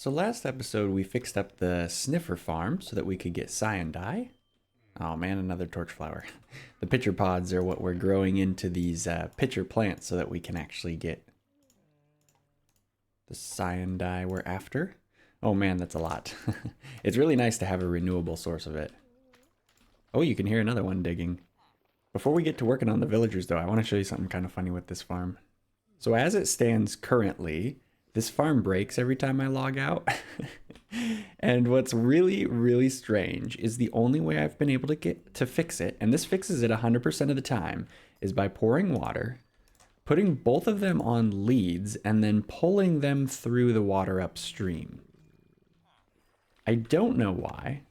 So last episode we fixed up the Sniffer farm so that we could get cyan dye. Oh man, another torch flower. The pitcher pods are what we're growing into these pitcher plants so that we can actually get the cyan dye we're after. Oh man, that's a lot. It's really nice to have a renewable source of it. Oh, you can hear another one digging. Before we get to working on the villagers though, I want to show you something kind of funny with this farm. So as it stands currently, this farm breaks every time I log out. And what's really, really strange is the only way I've been able to get to fix it, and this fixes it 100% of the time, is by pouring water, putting both of them on leads, and then pulling them through the water upstream. I don't know why,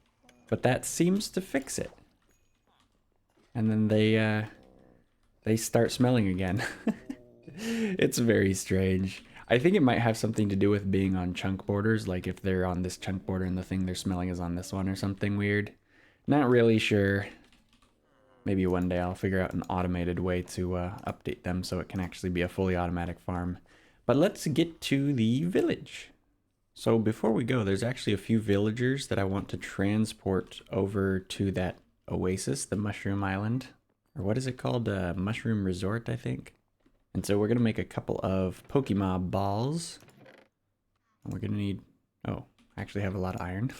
but that seems to fix it. And then they start smelling again. It's very strange. I think it might have something to do with being on chunk borders, like if they're on this chunk border and the thing they're smelling is on this one or something weird. Not really sure. Maybe one day I'll figure out an automated way to update them so it can actually be a fully automatic farm. But let's get to the village. So before we go, there's actually a few villagers that I want to transport over to that Oasis, the Mushroom Island. Or what is it called? Mushroom Resort, I think. And so we're going to make a couple of Pokemon balls. And we're going to need... Oh, I actually have a lot of iron.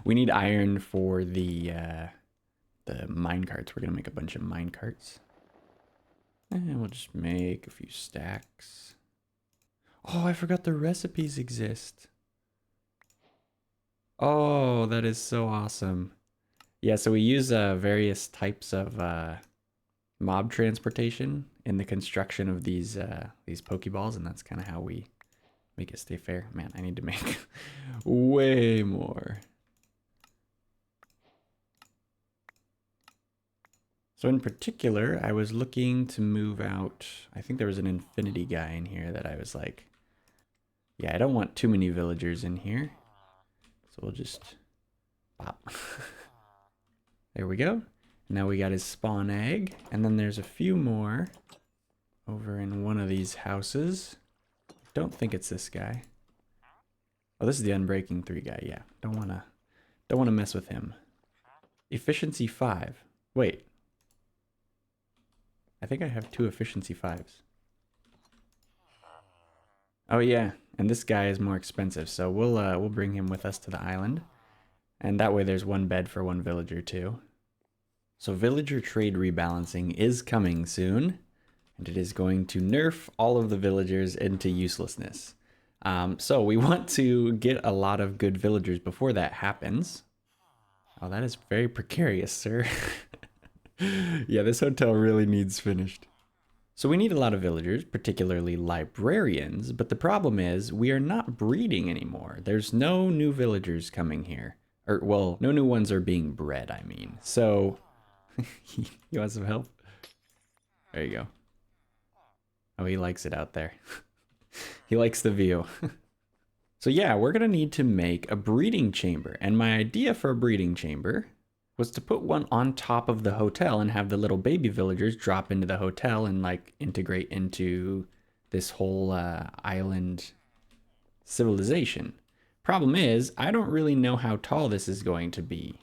We need iron for the mine carts. We're going to make a bunch of mine carts. And we'll just make a few stacks. Oh, I forgot the recipes exist. Oh, that is so awesome. Yeah, so we use various types of mob transportation in the construction of these Pokeballs, and that's kind of how we make it stay fair. Man, I need to make way more. So in particular, I was looking to move out. I think there was an infinity guy in here that I was like, yeah, I don't want too many villagers in here. So we'll just pop. There we go. Now we got his spawn egg, and then there's a few more over in one of these houses. Don't think it's this guy. Oh, this is the Unbreaking 3 guy. Yeah, don't wanna mess with him. Efficiency 5. Wait. I think I have 2 efficiency 5s. Oh yeah, and this guy is more expensive, so we'll bring him with us to the island. And that way there's one bed for one villager too. So villager trade rebalancing is coming soon, and it is going to nerf all of the villagers into uselessness. So we want to get a lot of good villagers before that happens. Oh, that is very precarious, sir. Yeah, this hotel really needs finished. So we need a lot of villagers, particularly librarians, but the problem is we are not breeding anymore. There's no new villagers coming here. Or, well, no new ones are being bred, I mean. So... You want some help? There you go. Oh, he likes it out there. He likes the view. So yeah, we're gonna need to make a breeding chamber. And my idea for a breeding chamber was to put one on top of the hotel and have the little baby villagers drop into the hotel and like integrate into this whole island civilization. Problem is, I don't really know how tall this is going to be.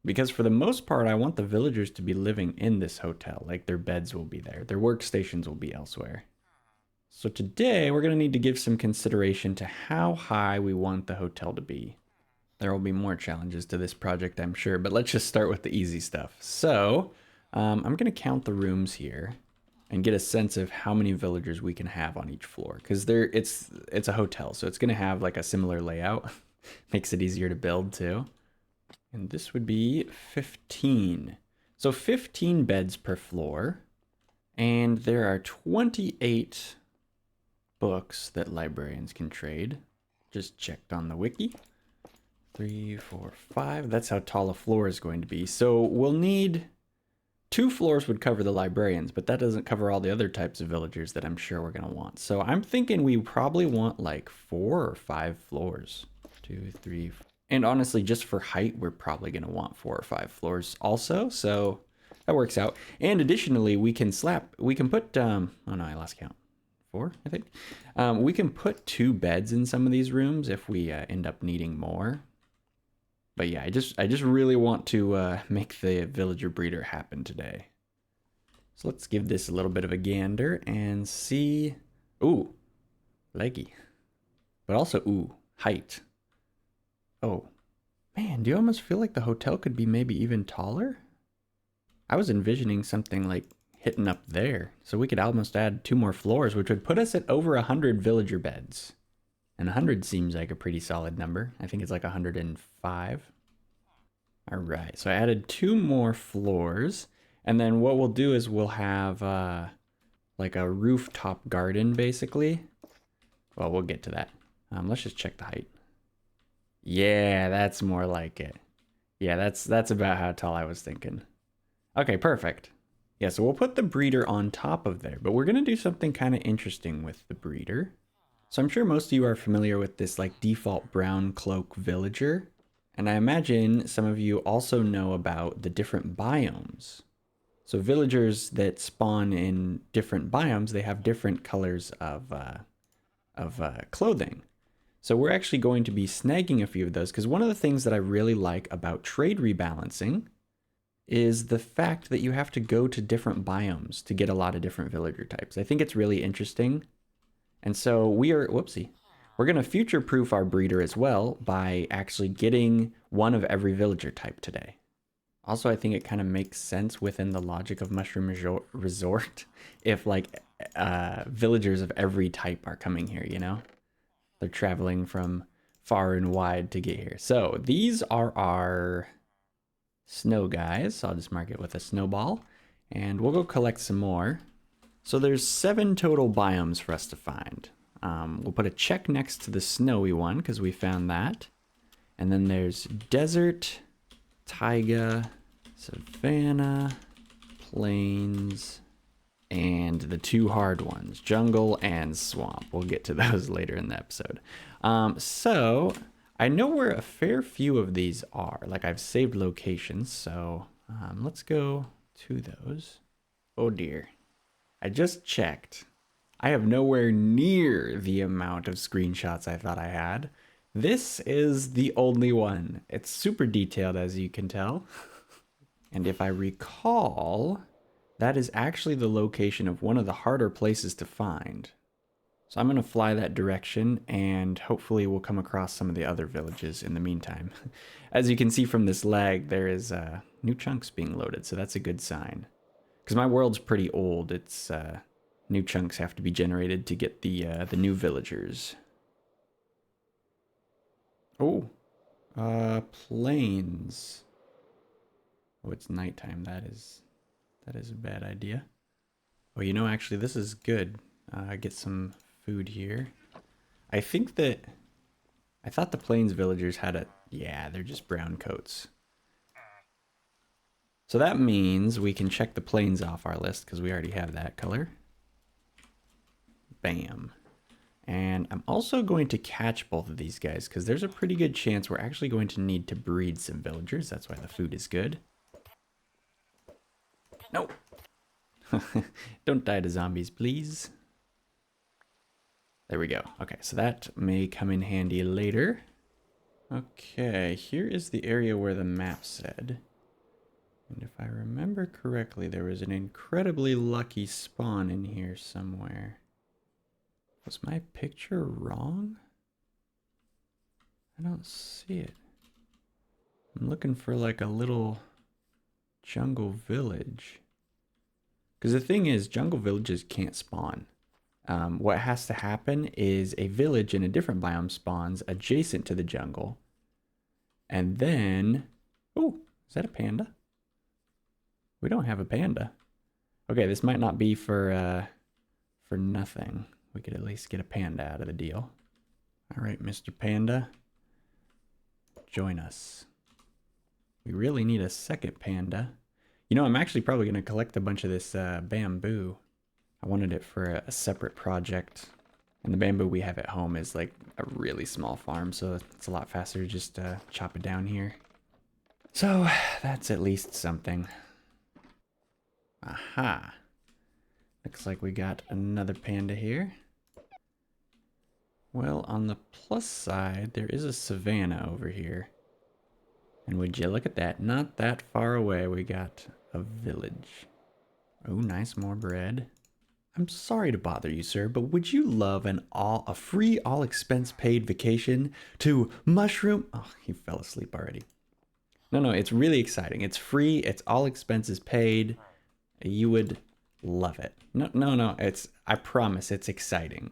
Because for the most part, I want the villagers to be living in this hotel. Like their beds will be there. Their workstations will be elsewhere. So today, we're going to need to give some consideration to how high we want the hotel to be. There will be more challenges to this project, I'm sure. But let's just start with the easy stuff. So, I'm going to count the rooms here and get a sense of how many villagers we can have on each floor. Because it's a hotel, so it's going to have like a similar layout. Makes it easier to build too. And this would be 15. So 15 beds per floor. And there are 28 books that librarians can trade. Just checked on the wiki. 3, 4, 5. That's how tall a floor is going to be. So we'll need 2 floors would cover the librarians, but that doesn't cover all the other types of villagers that I'm sure we're going to want. So I'm thinking we probably want like 4 or 5 floors. 2, 3, 4. And honestly, just for height, we're probably going to want 4 or 5 floors also. So that works out. And additionally, we can put, oh no, I lost count. 4, I think. We can put 2 beds in some of these rooms if we end up needing more. But yeah, I just really want to make the villager breeder happen today. So let's give this a little bit of a gander and see. Ooh, leggy. But also, ooh, height. Oh, man, do you almost feel like the hotel could be maybe even taller? I was envisioning something like hitting up there. So we could almost add 2 more floors, which would put us at over 100 villager beds. And 100 seems like a pretty solid number. I think it's like 105. All right, so I added 2 more floors. And then what we'll do is we'll have like a rooftop garden, basically. Well, we'll get to that. Let's just check the height. Yeah, that's more like it. Yeah, that's about how tall I was thinking. Okay, perfect. Yeah, so we'll put the breeder on top of there, but we're gonna do something kind of interesting with the breeder. So I'm sure most of you are familiar with this like default brown cloak villager. And I imagine some of you also know about the different biomes. So villagers that spawn in different biomes, they have different colors of clothing. So we're actually going to be snagging a few of those because one of the things that I really like about trade rebalancing is the fact that you have to go to different biomes to get a lot of different villager types. I think it's really interesting. And so we're going to future-proof our breeder as well by actually getting one of every villager type today. Also, I think it kind of makes sense within the logic of Mushroom Resort if like villagers of every type are coming here, you know? They're traveling from far and wide to get here. So these are our snow guys. So I'll just mark it with a snowball and we'll go collect some more. So there's 7 total biomes for us to find. We'll put a check next to the snowy one because we found that. And then there's desert, taiga, savanna, plains, and the 2 hard ones, jungle and swamp. We'll get to those later in the episode. So I know where a fair few of these are. Like I've saved locations, so let's go to those. Oh dear. I just checked. I have nowhere near the amount of screenshots I thought I had. This is the only one. It's super detailed, as you can tell. And if I recall, that is actually the location of one of the harder places to find. So I'm going to fly that direction and hopefully we'll come across some of the other villages in the meantime. As you can see from this lag, there is new chunks being loaded, so that's a good sign. Because my world's pretty old, it's new chunks have to be generated to get the new villagers. Oh, plains. Oh, it's nighttime. That is a bad idea. Oh, you know, actually, this is good. Get some food here. I think that I thought the plains villagers had a yeah, they're just brown coats. So that means we can check the plains off our list because we already have that color. Bam. And I'm also going to catch both of these guys because there's a pretty good chance we're actually going to need to breed some villagers. That's why the food is good. No. Don't die to zombies, please. There we go. Okay, so that may come in handy later. Okay, here is the area where the map said. And if I remember correctly, there was an incredibly lucky spawn in here somewhere. Was my picture wrong? I don't see it. I'm looking for like a little jungle village. Because the thing is, jungle villages can't spawn. What has to happen is a village in a different biome spawns adjacent to the jungle. And then... Oh, is that a panda? We don't have a panda. Okay, this might not be for nothing. We could at least get a panda out of the deal. All right, Mr. Panda. Join us. We really need a second panda. You know, I'm actually probably going to collect a bunch of this bamboo. I wanted it for a separate project. And the bamboo we have at home is like a really small farm, so it's a lot faster to just chop it down here. So that's at least something. Aha. Looks like we got another panda here. Well, on the plus side, there is a savanna over here. And would you look at that? Not that far away, we got a village. Oh, nice, more bread. I'm sorry to bother you, sir, but would you love a free all expense paid vacation to Mushroom? Oh, he fell asleep already. No, it's really exciting. It's free. It's all expenses paid. You would love it. No. I promise it's exciting.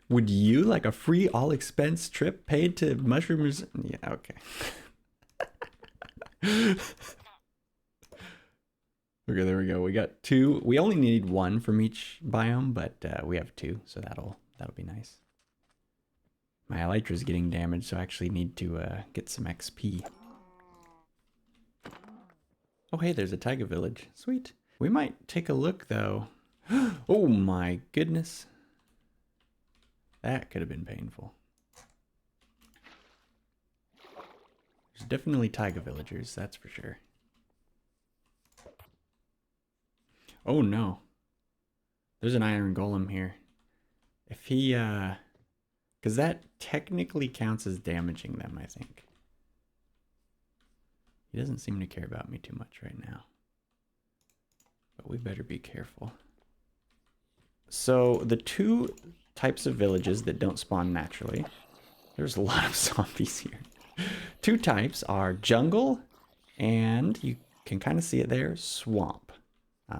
Would you like a free all expense trip paid to Mushrooms? Yeah, okay. Okay, there we go. We got 2. We only need 1 from each biome, but we have 2, so that'll be nice. My elytra's getting damaged, so I actually need to get some XP. Oh, hey, there's a taiga village. Sweet. We might take a look, though. Oh my goodness. That could have been painful. There's definitely taiga villagers, that's for sure. Oh no. There's an iron golem here. If he, because that technically counts as damaging them, I think. He doesn't seem to care about me too much right now. But we better be careful. So the 2 types of villages that don't spawn naturally. There's a lot of zombies here. 2 types are jungle and you can kind of see it there, swamp.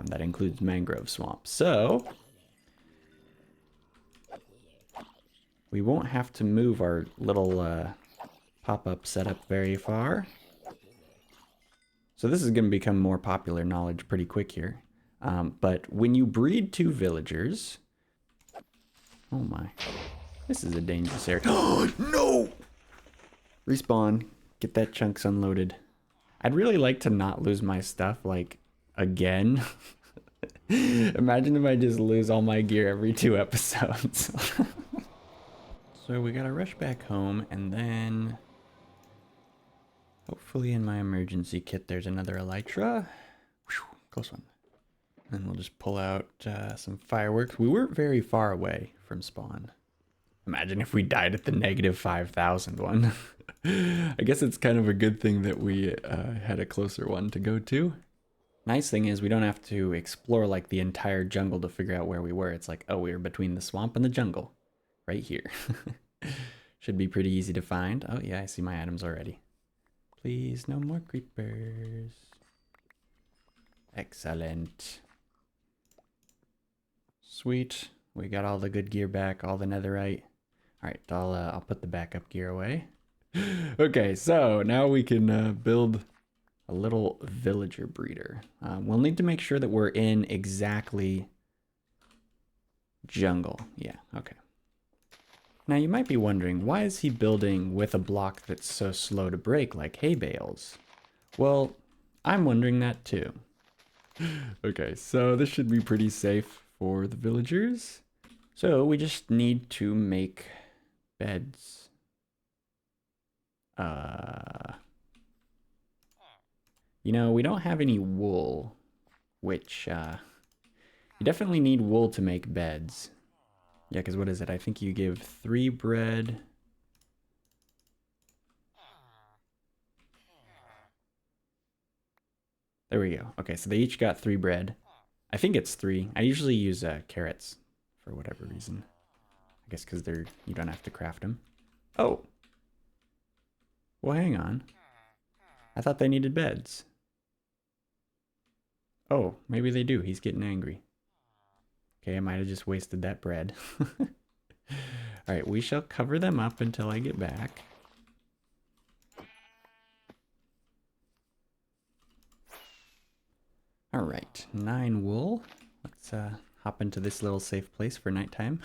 That includes mangrove swamp. So we won't have to move our little pop-up setup very far. So this is going to become more popular knowledge pretty quick here. But when you breed 2 villagers... Oh my. This is a dangerous area. Oh, no! Respawn. Get that chunks unloaded. I'd really like to not lose my stuff, like, again. Imagine if I just lose all my gear every 2 episodes. So we gotta rush back home, and then... hopefully in my emergency kit there's another elytra. Whew, close one. And we'll just pull out some fireworks. We weren't very far away from spawn. Imagine if we died at the -5,000 one. I guess it's kind of a good thing that we had a closer one to go to. Nice thing is we don't have to explore like the entire jungle to figure out where we were. It's like, oh, we were between the swamp and the jungle. Right here. Should be pretty easy to find. Oh yeah, I see my items already. Please, no more creepers. Excellent. Sweet. We got all the good gear back, all the netherite. All right, I'll put the backup gear away. Okay, so now we can build a little villager breeder. We'll need to make sure that we're in exactly jungle. Yeah, okay. Now you might be wondering, why is he building with a block that's so slow to break like hay bales? Well, I'm wondering that too. Okay, so this should be pretty safe for the villagers. So we just need to make beds. You know, we don't have any wool, which, you definitely need wool to make beds. Yeah, because what is it? I think you give 3 bread. There we go. Okay, so they each got 3 bread. I think it's 3. I usually use carrots for whatever reason. I guess because you don't have to craft them. Oh. Well, hang on. I thought they needed beds. Oh, maybe they do. He's getting angry. Okay, I might have just wasted that bread. Alright, we shall cover them up until I get back. Alright, 9 wool. Let's hop into this little safe place for nighttime.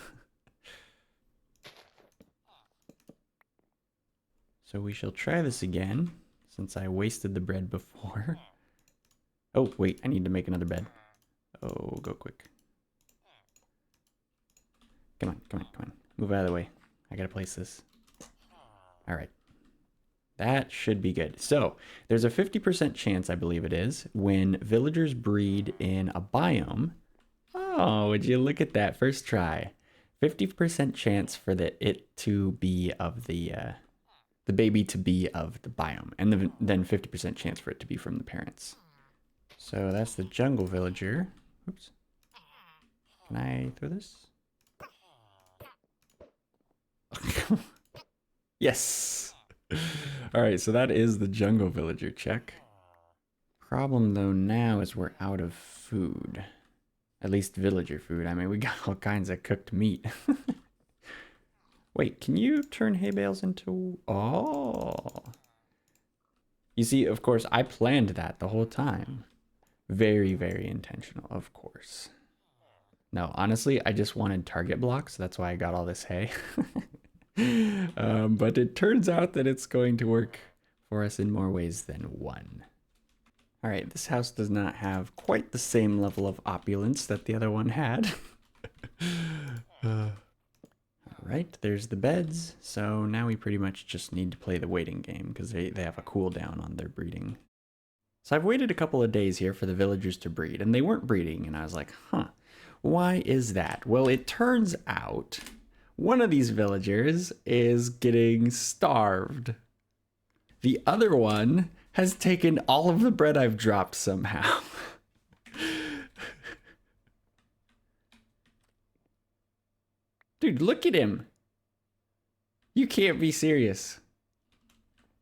So we shall try this again, since I wasted the bread before. Oh, wait, I need to make another bed. Oh, go quick. Come on. Move out of the way. I gotta place this. Alright. That should be good. So there's a 50% chance, I believe it is, when villagers breed in a biome. Oh, would you look at that first try? 50% chance for it to be of the baby to be of the biome, and then 50% chance for it to be from the parents. So that's the jungle villager. Oops. Can I throw this? Yes. All right, so that is the jungle villager check. Problem though now is we're out of food. At least villager food. I mean, we got all kinds of cooked meat. Wait, can you turn hay bales into... Oh. You see, of course, I planned that the whole time. Very, very intentional, of course. No, honestly, I just wanted target blocks. That's why I got all this hay. But it turns out that it's going to work for us in more ways than one. All right, this house does not have quite the same level of opulence that the other one had. All right, there's the beds. So now we pretty much just need to play the waiting game because they have a cooldown on their breeding. So I've waited a couple of days here for the villagers to breed, and they weren't breeding, and I was like, huh, why is that? Well, it turns out one of these villagers is getting starved. The other one has taken all of the bread I've dropped somehow. Dude, look at him. You can't be serious.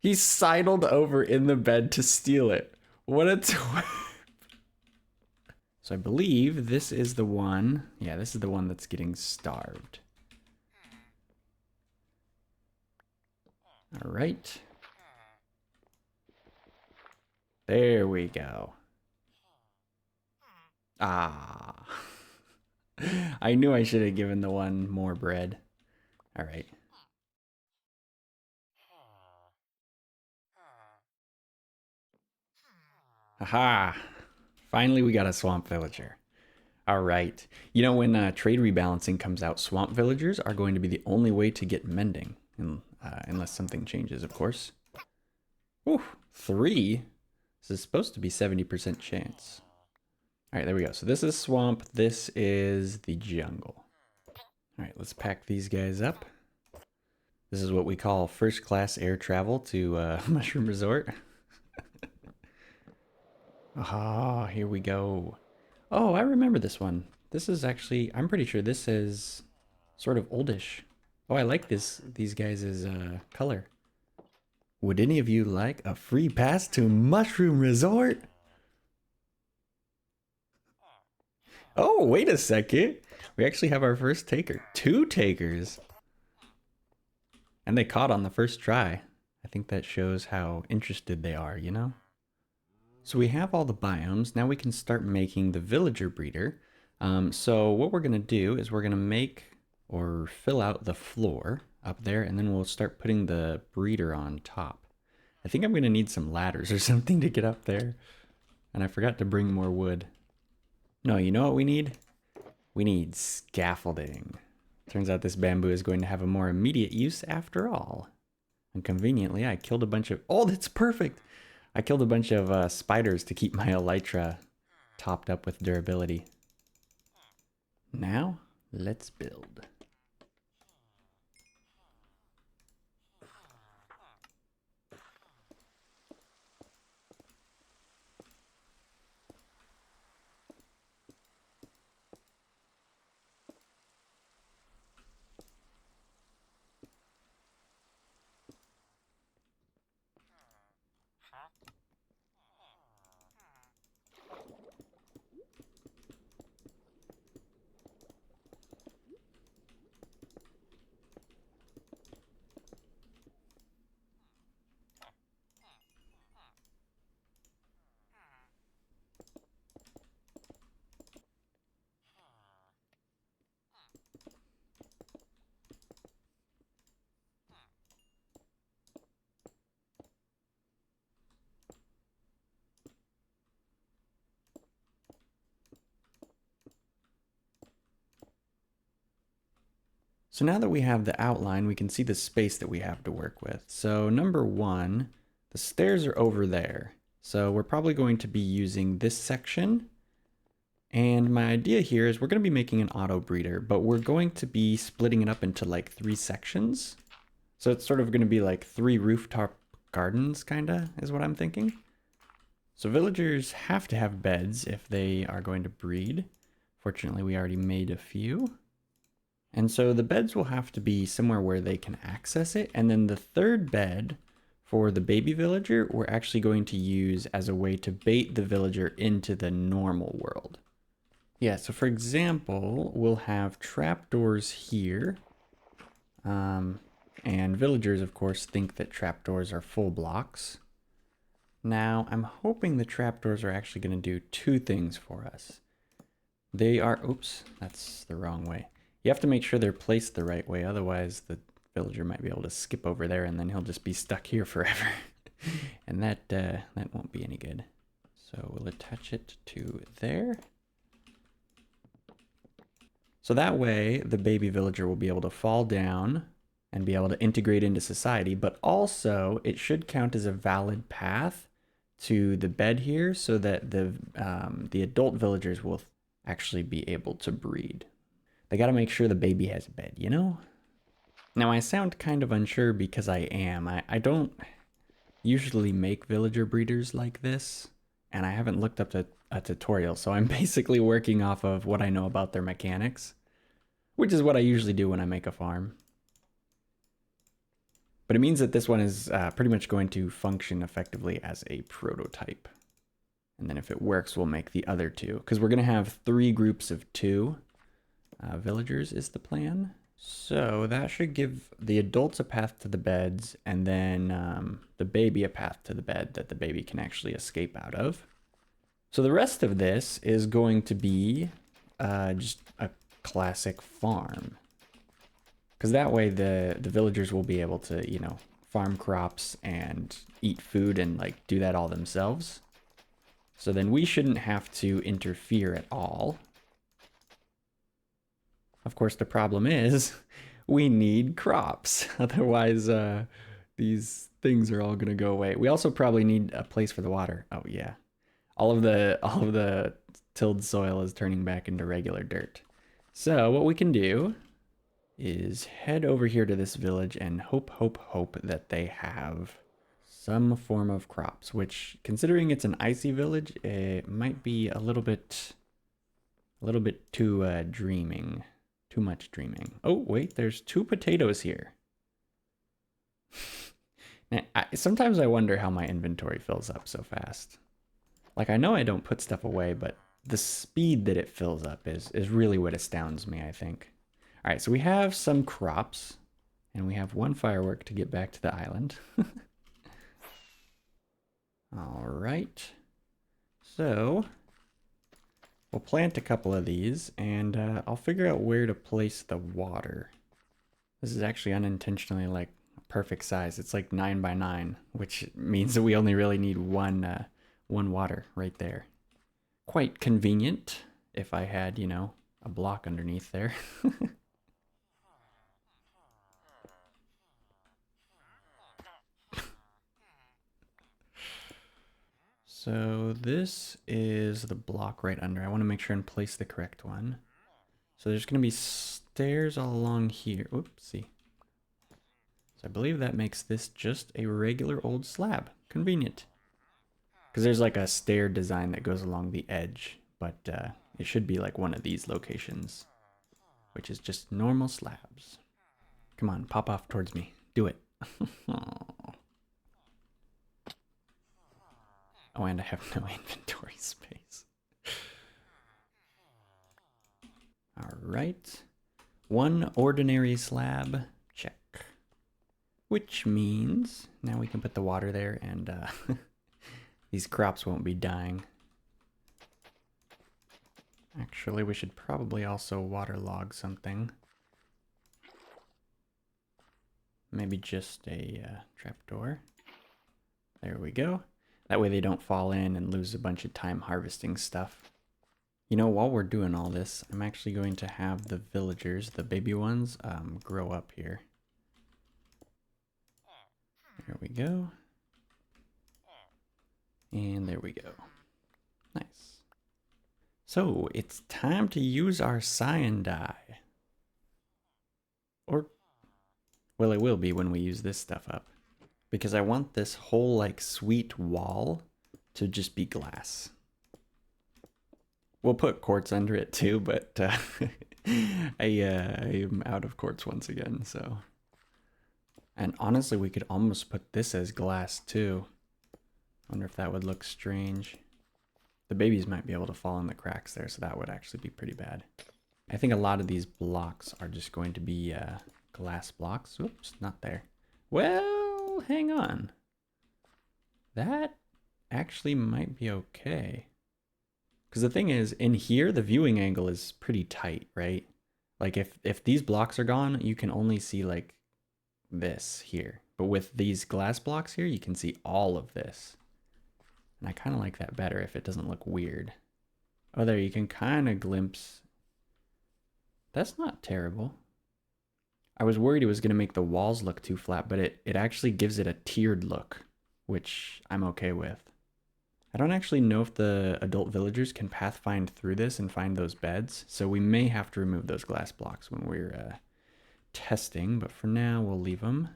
He sidled over in the bed to steal it. What a twist. So I believe this is the one. Yeah, this is the one that's getting starved. All right. There we go. Ah. I knew I should have given the one more bread. All right. Haha. Finally, we got a swamp villager. All right. You know, when trade rebalancing comes out, swamp villagers are going to be the only way to get mending, unless something changes, of course. Ooh, 3? This is supposed to be 70% chance. All right, there we go. So this is swamp. This is the jungle. All right, let's pack these guys up. This is what we call first class air travel to Mushroom Resort. Ah, here we go. Oh, I remember this one. This is actually, I'm pretty sure this is sort of oldish. Oh, I like these guys' color. Would any of you like a free pass to Mushroom Resort? Oh, wait a second. We actually have our first taker. 2 takers. And they caught on the first try. I think that shows how interested they are, you know? So we have all the biomes. Now we can start making the villager breeder. So what we're going to do is we're going to make or fill out the floor up there, and then we'll start putting the breeder on top. I think I'm going to need some ladders or something to get up there. And I forgot to bring more wood. No, you know what we need? We need scaffolding. Turns out this bamboo is going to have a more immediate use after all. And conveniently, I killed a bunch of... Oh, that's perfect! I killed a bunch of spiders to keep my elytra topped up with durability. Now, let's build. So now that we have the outline, we can see the space that we have to work with. So number one, the stairs are over there. So we're probably going to be using this section. And my idea here is we're going to be making an auto breeder, but we're going to be splitting it up into like 3 sections. So it's sort of going to be like 3 rooftop gardens, kinda, is what I'm thinking. So villagers have to have beds if they are going to breed. Fortunately, we already made a few. And so the beds will have to be somewhere where they can access it. And then the third bed for the baby villager, we're actually going to use as a way to bait the villager into the normal world. Yeah, so for example, we'll have trapdoors here. And villagers, of course, think that trapdoors are full blocks. Now, I'm hoping the trapdoors are actually going to do 2 things for us. They are, oops, that's the wrong way. You have to make sure they're placed the right way, otherwise the villager might be able to skip over there and then he'll just be stuck here forever. And that won't be any good. So we'll attach it to there. So that way the baby villager will be able to fall down and be able to integrate into society, but also it should count as a valid path to the bed here so that the adult villagers will actually be able to breed. They got to make sure the baby has a bed, you know? Now, I sound kind of unsure because I am. I don't usually make villager breeders like this, and I haven't looked up a tutorial, so I'm basically working off of what I know about their mechanics, which is what I usually do when I make a farm. But it means that this one is pretty much going to function effectively as a prototype. And then if it works, we'll make the other 2, because we're going to have 3 groups of 2. Villagers is the plan. So that should give the adults a path to the beds, and then the baby a path to the bed that the baby can actually escape out of. So the rest of this is going to be just a classic farm. Because that way the villagers will be able to, you know, farm crops and eat food and like do that all themselves. So then we shouldn't have to interfere at all. Of course, the problem is we need crops. Otherwise, these things are all going to go away. We also probably need a place for the water. Oh, yeah. All of the tilled soil is turning back into regular dirt. So what we can do is head over here to this village and hope that they have some form of crops, which, considering it's an icy village, it might be a little bit too dreaming. Too much dreaming. Oh, wait, there's 2 potatoes here. Now, sometimes I wonder how my inventory fills up so fast. Like, I know I don't put stuff away, but the speed that it fills up is really what astounds me, I think. All right, so we have some crops, and we have 1 firework to get back to the island. All right. So we'll plant a couple of these, and I'll figure out where to place the water. This is actually unintentionally like a perfect size. It's like 9 by 9, which means that we only really need one water right there. Quite convenient if I had, you know, a block underneath there. So this is the block right under. I want to make sure and place the correct one. So there's going to be stairs all along here. Oopsie. So I believe that makes this just a regular old slab. Convenient. Because there's like a stair design that goes along the edge, but it should be like one of these locations, which is just normal slabs. Come on, pop off towards me. Do it. Oh, and I have no inventory space. All right. 1 ordinary slab, check. Which means now we can put the water there and these crops won't be dying. Actually, we should probably also waterlog something. Maybe just a trapdoor. There we go. That way they don't fall in and lose a bunch of time harvesting stuff. You know, while we're doing all this, I'm actually going to have the villagers, the baby ones, grow up here. There we go. And there we go. Nice. So, it's time to use our cyan dye. Or, well, it will be when we use this stuff up. Because I want this whole, like, sweet wall to just be glass. We'll put quartz under it too, but I am out of quartz once again, so. And honestly, we could almost put this as glass too. Wonder if that would look strange. The babies might be able to fall in the cracks there, so that would actually be pretty bad. I think a lot of these blocks are just going to be glass blocks. Oops, not there. Well, hang on. That actually might be okay. Because the thing is, in here, the viewing angle is pretty tight, right? Like, if these blocks are gone, you can only see, like, this here. But with these glass blocks here, you can see all of this. And I kind of like that better if it doesn't look weird. Oh, there, you can kind of glimpse. That's not terrible. I was worried it was going to make the walls look too flat, but it actually gives it a tiered look, which I'm okay with. I don't actually know if the adult villagers can pathfind through this and find those beds, so we may have to remove those glass blocks when we're testing, but for now we'll leave them.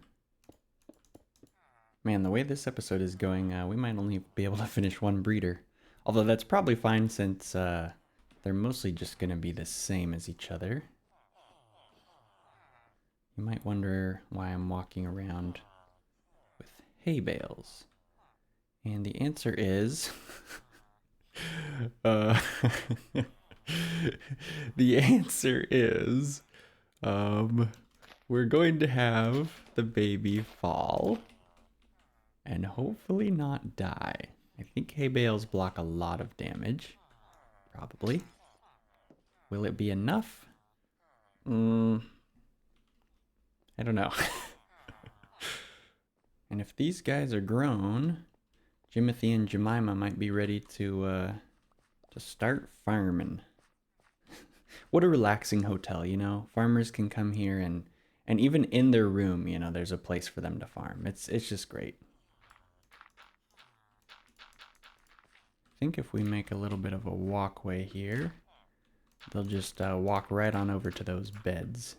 Man, the way this episode is going, we might only be able to finish one breeder. Although that's probably fine since they're mostly just going to be the same as each other. You might wonder why I'm walking around with hay bales. And the answer is... the answer is... we're going to have the baby fall. And hopefully not die. I think hay bales block a lot of damage. Probably. Will it be enough? I don't know. And if these guys are grown... Jimothy and Jemima might be ready to start farming. What a relaxing hotel, you know? Farmers can come here and even in their room, you know, there's a place for them to farm. It's just great. I think if we make a little bit of a walkway here, they'll just walk right on over to those beds.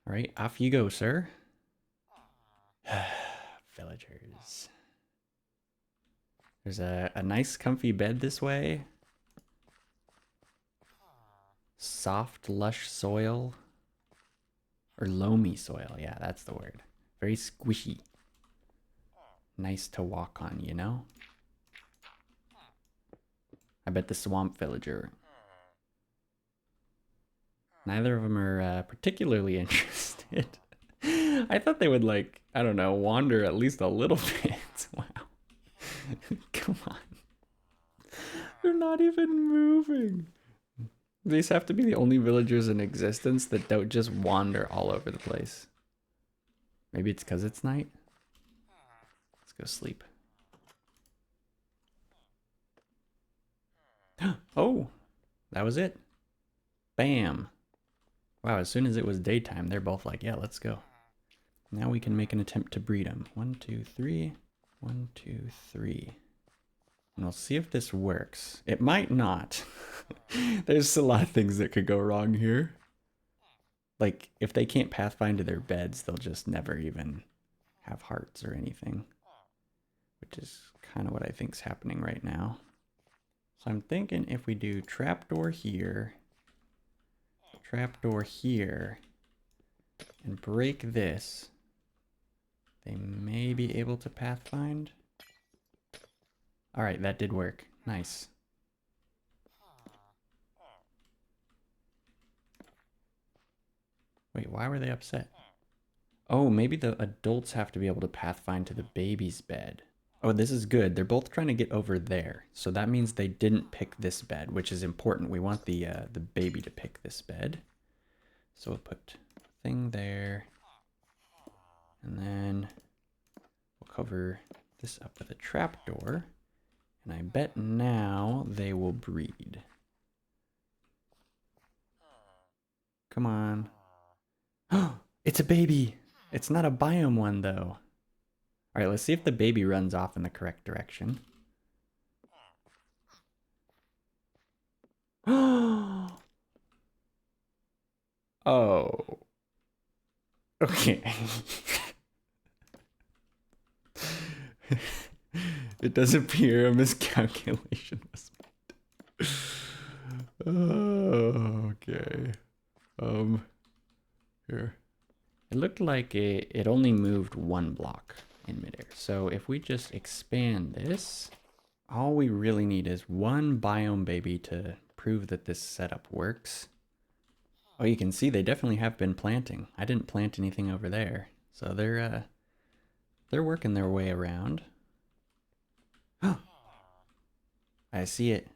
All right, off you go, sir. Villagers. There's a nice comfy bed this way. Soft, lush soil. Or loamy soil, yeah, that's the word. Very squishy. Nice to walk on, you know? I bet the swamp villager. Neither of them are particularly interested. I thought they would, like, I don't know, wander at least a little bit. Wow. Come on. They're not even moving. These have to be the only villagers in existence that don't just wander all over the place. Maybe it's because it's night. Let's go sleep. Oh, that was it. Bam. Wow, as soon as it was daytime, they're both like, yeah, let's go. Now we can make an attempt to breed them. 1, 2, 3. 1, 2, 3. And we'll see if this works. It might not. There's a lot of things that could go wrong here. Like, if they can't pathfind to their beds, they'll just never even have hearts or anything. Which is kind of what I think's happening right now. So I'm thinking if we do trapdoor here, and break this, they may be able to pathfind. All right, that did work. Nice. Wait, why were they upset? Oh, maybe the adults have to be able to pathfind to the baby's bed. Oh, this is good. They're both trying to get over there. So that means they didn't pick this bed, which is important. We want the baby to pick this bed. So we'll put thing there. And then we'll cover this up with a trapdoor. And I bet now they will breed. Come on. It's a baby. It's not a biome one though. All right, let's see if the baby runs off in the correct direction. Oh. Okay. It does appear a miscalculation was made. Oh, okay. Here. It looked like it only moved one block in midair. So if we just expand this, all we really need is one biome baby to prove that this setup works. Oh, you can see they definitely have been planting. I didn't plant anything over there. So they're working their way around. I see it.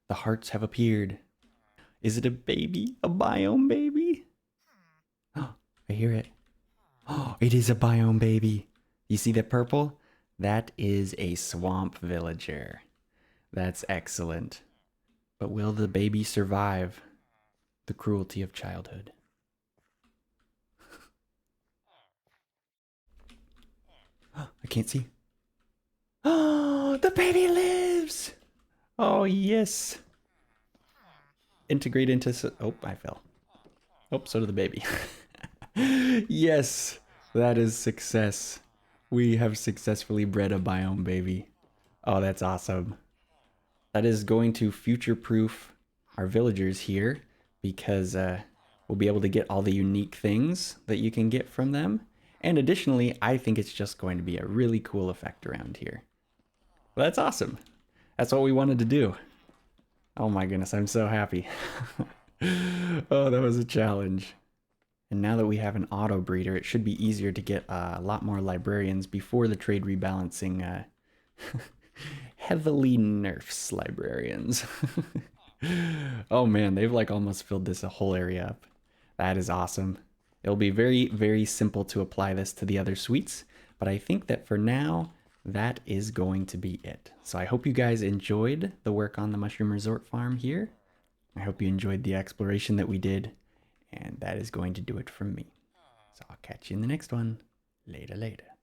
The hearts have appeared. Is it a baby? A biome baby? Oh, I hear it. Oh, it is a biome baby. You see that purple? That is a swamp villager. That's excellent. But will the baby survive the cruelty of childhood? I can't see. Oh, the baby lives! Oh, yes. Integrate into... Oh, I fell. Oh, so did the baby. Yes, that is success. We have successfully bred a biome baby. Oh, that's awesome. That is going to future-proof our villagers here because we'll be able to get all the unique things that you can get from them. And additionally, I think it's just going to be a really cool effect around here. Well, that's awesome. That's what we wanted to do. Oh my goodness, I'm so happy. Oh, that was a challenge. And now that we have an auto breeder, it should be easier to get a lot more librarians before the trade rebalancing heavily nerfs librarians. Oh man, they've like almost filled this whole area up. That is awesome. It'll be very, very simple to apply this to the other suites, but I think that for now, that is going to be it. So I hope you guys enjoyed the work on the Mushroom Resort Farm here. I hope you enjoyed the exploration that we did, and that is going to do it from me. So I'll catch you in the next one. Later, later.